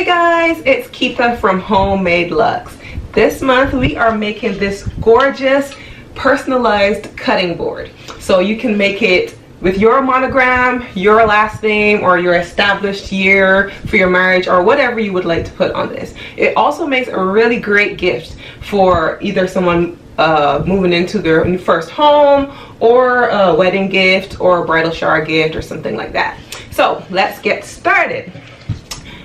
Guys, it's Keitha from Homemade Luxe. This month we are making this gorgeous personalized cutting board. So you can make it with your monogram, your last name, or your established year for your marriage, or whatever you would like to put on this. It also makes a really great gift for either someone moving into their first home, or a wedding gift, or a bridal shower gift, or something like that. So let's get started.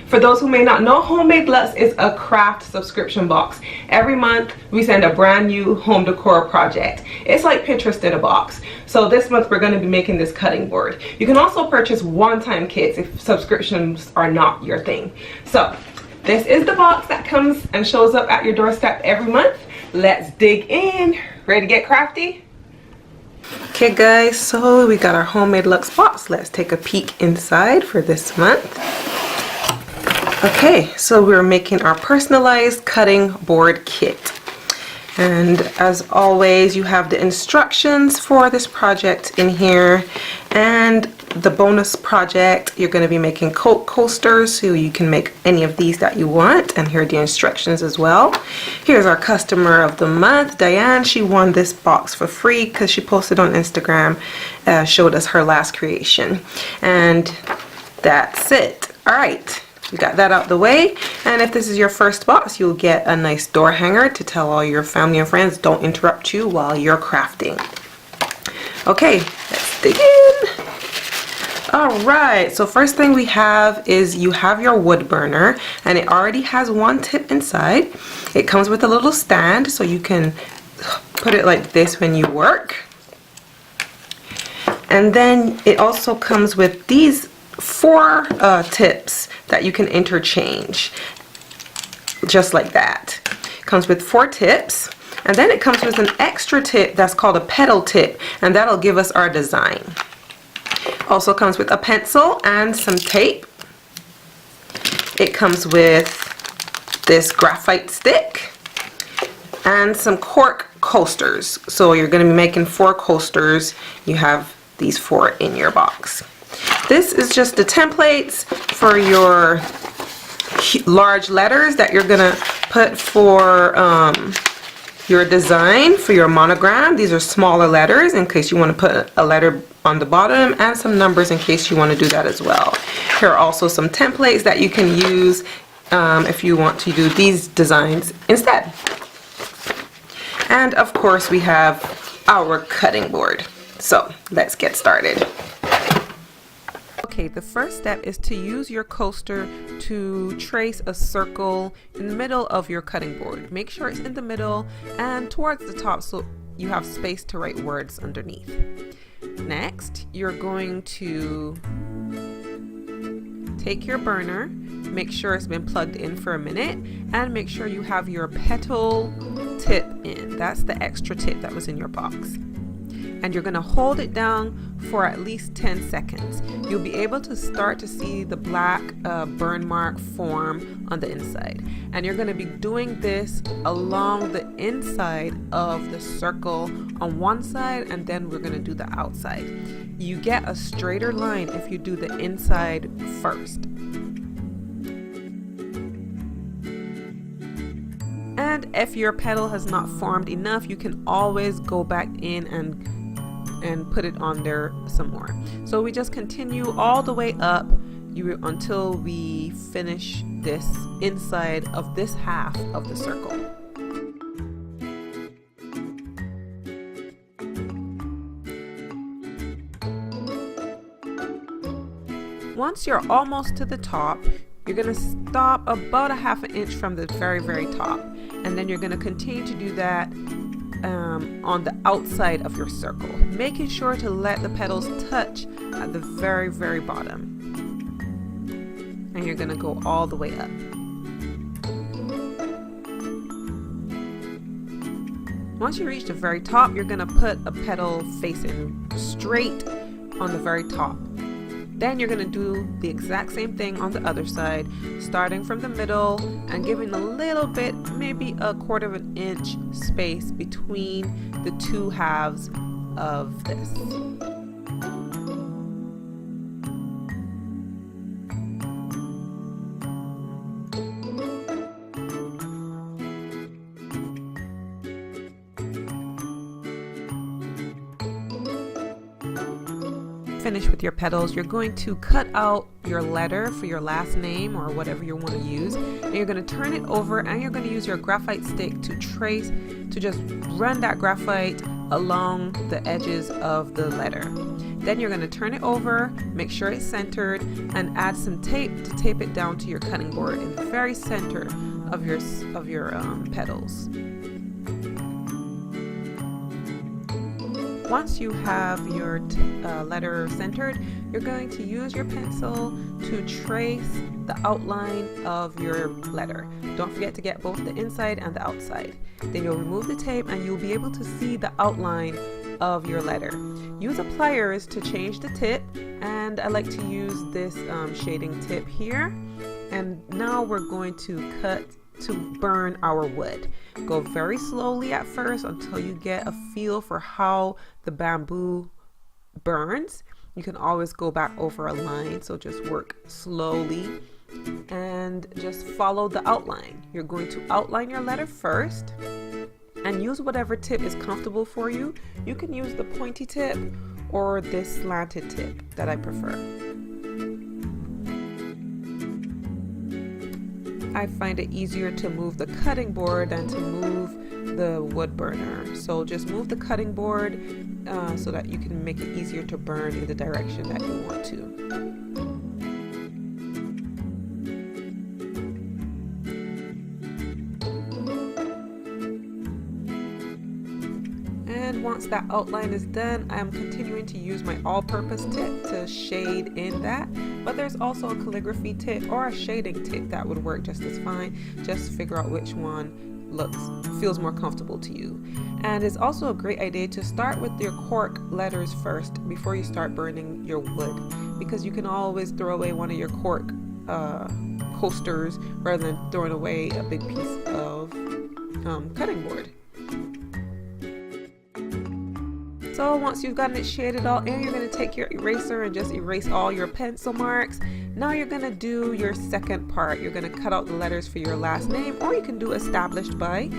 For those who may not know, Homemade Luxe is a craft subscription box. Every month we send a brand new home decor project. It's like Pinterest in a box. So this month we're going to be making this cutting board. You can also purchase one-time kits if subscriptions are not your thing. So this is the box that comes and shows up at your doorstep every month. Let's dig in. Ready to get crafty? Okay guys, so we got our Homemade Luxe box. Let's take a peek inside for this month. Okay, so we're making our personalized cutting board kit. And as always, you have the instructions for this project in here. And the bonus project, you're going to be making coat coasters, so you can make any of these that you want. And here are the instructions as well. Here's our customer of the month, Diane. She won this box for free because she posted on Instagram, showed us her last creation. And that's it. All right. We got that out the way, and if this is your first box, you'll get a nice door hanger to tell all your family and friends don't interrupt you while you're crafting. Okay, let's dig in. Alright, so first thing we have is you have your wood burner, and it already has one tip inside. It comes with a little stand, so you can put it like this when you work. And then it also comes with these 4 tips that you can interchange, just like that. It comes with 4 tips, and then it comes with an extra tip that's called a petal tip, and that'll give us our design. Also comes with a pencil and some tape. It comes with this graphite stick and some cork coasters. So you're going to be making 4 coasters. You have these 4 in your box. This is just the templates for your large letters that you're gonna put for your design for your monogram. These are smaller letters in case you want to put a letter on the bottom, and some numbers in case you want to do that as well. Here are also some templates that you can use if you want to do these designs instead. And of course we have our cutting board. So let's get started. Okay, the first step is to use your coaster to trace a circle in the middle of your cutting board. Make sure it's in the middle and towards the top so you have space to write words underneath. Next, you're going to take your burner, make sure it's been plugged in for a minute, and make sure you have your petal tip in. That's the extra tip that was in your box. And you're going to hold it down for at least 10 seconds. You'll be able to start to see the black burn mark form on the inside. And you're going to be doing this along the inside of the circle on one side, and then we're going to do the outside. You get a straighter line if you do the inside first. And if your petal has not formed enough, you can always go back in and put it on there some more. So we just continue all the way up until we finish this inside of this half of the circle. Once you're almost to the top, you're going to stop about a ½ inch from the very top, and then you're going to continue to do that on the outside of your circle, making sure to let the petals touch at the very bottom. And you're going to go all the way up. Once you reach the very top, you're going to put a petal facing straight on the very top. Then you're going to do the exact same thing on the other side, starting from the middle and giving a little bit, maybe a ¼ of an inch space between the 2 halves of this. finished with your petals, you're going to cut out your letter for your last name or whatever you want to use, and you're going to turn it over, and you're going to use your graphite stick to trace, to just run that graphite along the edges of the letter. Then you're going to turn it over, make sure it's centered, and add some tape to tape it down to your cutting board in the very center of your petals. Once you have your letter centered, you're going to use your pencil to trace the outline of your letter. Don't forget to get both the inside and the outside. Then you'll remove the tape and you'll be able to see the outline of your letter. Use a pliers to change the tip, and I like to use this shading tip here. And now we're going to burn our wood. Go very slowly at first until you get a feel for how the bamboo burns. You can always go back over a line, so just work slowly and just follow the outline. You're going to outline your letter first and use whatever tip is comfortable for you. You can use the pointy tip or this slanted tip that I prefer. I find it easier to move the cutting board than to move the wood burner. So just move the cutting board so that you can make it easier to burn in the direction that you want to. And once that outline is done, I'm continuing to use my all-purpose tip to shade in that. But there's also a calligraphy tip or a shading tip that would work just as fine. Just figure out which one feels more comfortable to you. And it's also a great idea to start with your cork letters first before you start burning your wood, because you can always throw away one of your cork coasters rather than throwing away a big piece of cutting board. So once you've gotten it shaded all in, you're going to take your eraser and just erase all your pencil marks. Now you're going to do your second part. You're going to cut out the letters for your last name, or you can do established by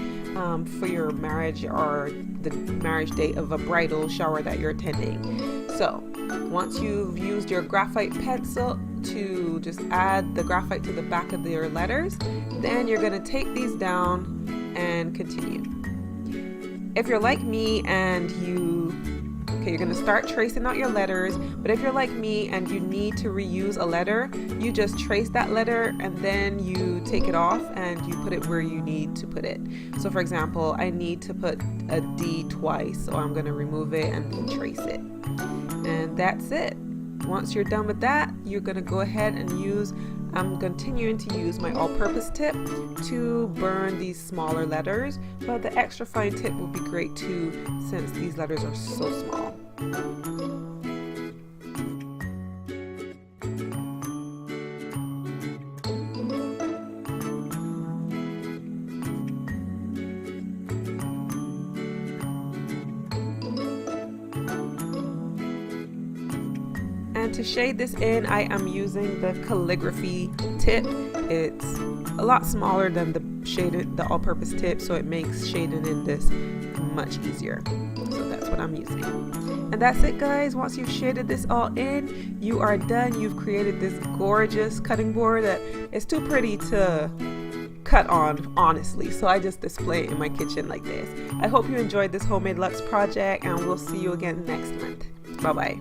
for your marriage or the marriage date of a bridal shower that you're attending. So once you've used your graphite pencil to just add the graphite to the back of your letters, then you're going to take these down and continue. If you're like me and you're going to start tracing out your letters, but if you're like me and you need to reuse a letter, you just trace that letter and then you take it off and you put it where you need to put it. So for example, I need to put a D twice, so I'm going to remove it and then trace it. And that's it. Once you're done with that, you're going to go ahead and I'm continuing to use my all-purpose tip to burn these smaller letters, but the extra fine tip will be great too since these letters are so small. And to shade this in, I am using the calligraphy tip. It's a lot smaller than the all-purpose tip, so it makes shading in this much easier. So that's what I'm using. And that's it, guys. Once you've shaded this all in, you are done. You've created this gorgeous cutting board that is too pretty to cut on, honestly, so I just display it in my kitchen like this. I hope you enjoyed this homemade Luxe project, and we'll see you again next month. Bye bye.